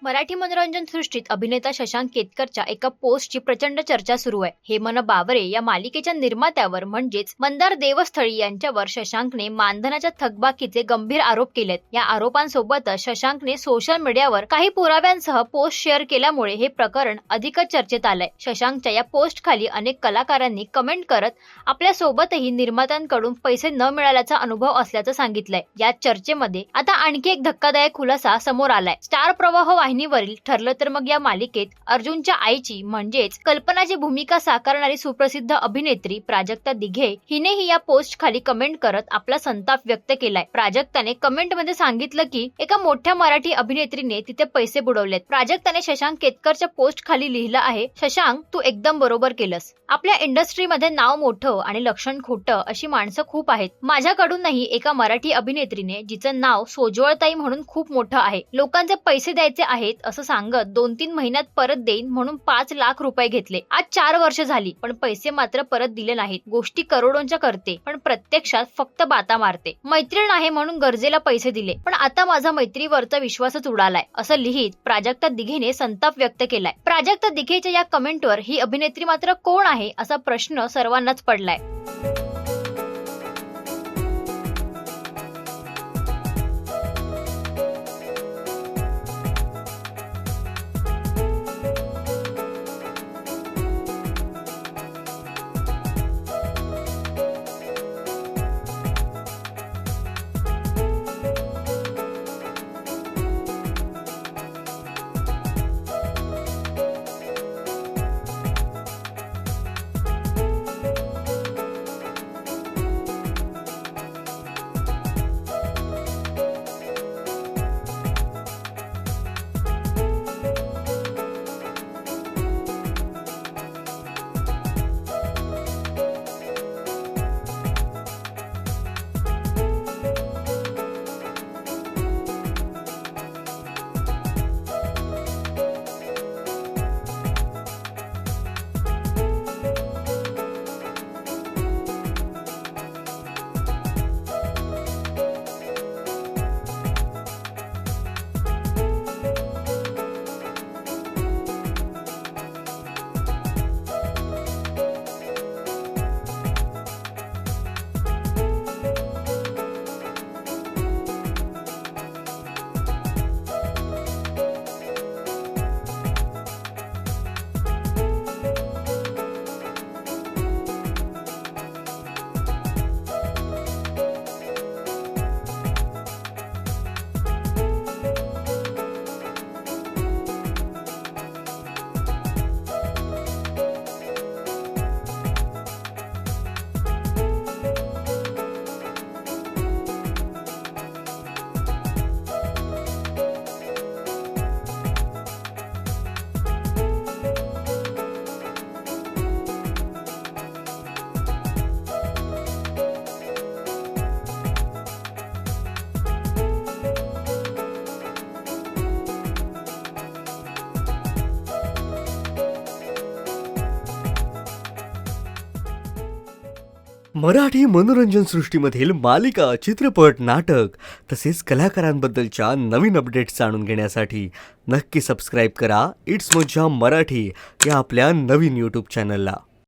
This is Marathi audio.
मराठी मनोरंजन सृष्टीत अभिनेता शशांक केतकरच्या एका पोस्टची प्रचंड चर्चा सुरू आहे। हे मन बावरे या मालिकेच्या निर्मात्यावर म्हणजेच मंदार देवस्थळी यांच्यावर शशांकने मानधनाच्या थकबाकीचे गंभीर आरोप केलेत। या आरोपांसोबतच शशांकने सोशल मीडियावर काही पुराव्यांसह पोस्ट शेअर केल्यामुळे हे प्रकरण अधिकच चर्चेत आलंय। शशांकच्या या पोस्ट खाली अनेक कलाकारांनी कमेंट करत आपल्या सोबतही निर्मात्यांकडून पैसे न मिळाल्याचा अनुभव असल्याचं सांगितलंय। या चर्चेमध्ये आता आणखी एक धक्कादायक खुलासा समोर आलाय। स्टार प्रवाह वाहिनीवरील ठरलं तर मग या मालिकेत अर्जुनच्या आईची म्हणजेच कल्पनाची भूमिका साकारणारी सुप्रसिद्ध अभिनेत्री प्राजक्ता दिघे हिनेही या पोस्ट खाली कमेंट करत आपला संताप व्यक्त केलाय। प्राजक्ताने कमेंट मध्ये सांगितलं की एका मोठ्या मराठी अभिनेत्रीने तिथे पैसे बुडवलेत। प्राजक्ताने शशांक केतकरच्या पोस्ट खाली लिहिलं आहे, शशांक तू एकदम बरोबर केलंस। आपल्या इंडस्ट्रीमध्ये नाव मोठं आणि लक्षण खोटं अशी माणसं खूप आहेत। माझ्याकडूनही एका मराठी अभिनेत्रीने जिचं नाव सोज्वळताई म्हणून खूप मोठं आहे, लोकांचे पैसे द्यायचे आहेत असं सांगत 2-3 महिन्यात परत देईन म्हणून 5 लाख रुपये घेतले। आज 4 वर्ष झाली पण पैसे मात्र परत दिले नाहीत। गोष्टी करोडोंच्या करते पण प्रत्यक्षात फक्त बाता मारते। मैत्रीण आहे म्हणून गरजेला पैसे दिले पण आता माझा मैत्रीवरचा विश्वासच उडालाय असं लिहित प्राजक्ता दिघेने संताप व्यक्त केलाय। प्राजक्ता दिघेच्या या कमेंटवर ही अभिनेत्री मात्र कोण आहे असा प्रश्न सर्वांनाच पडलाय। मराठी मनोरंजन सृष्टीमधील मालिका, चित्रपट, नाटक तसेच कलाकारांबद्दलच्या नवीन अपडेट्स जाणून घेण्यासाठी नक्की सबस्क्राईब करा इट्स मज्जा मराठी या आपल्या नवीन YouTube चॅनलला।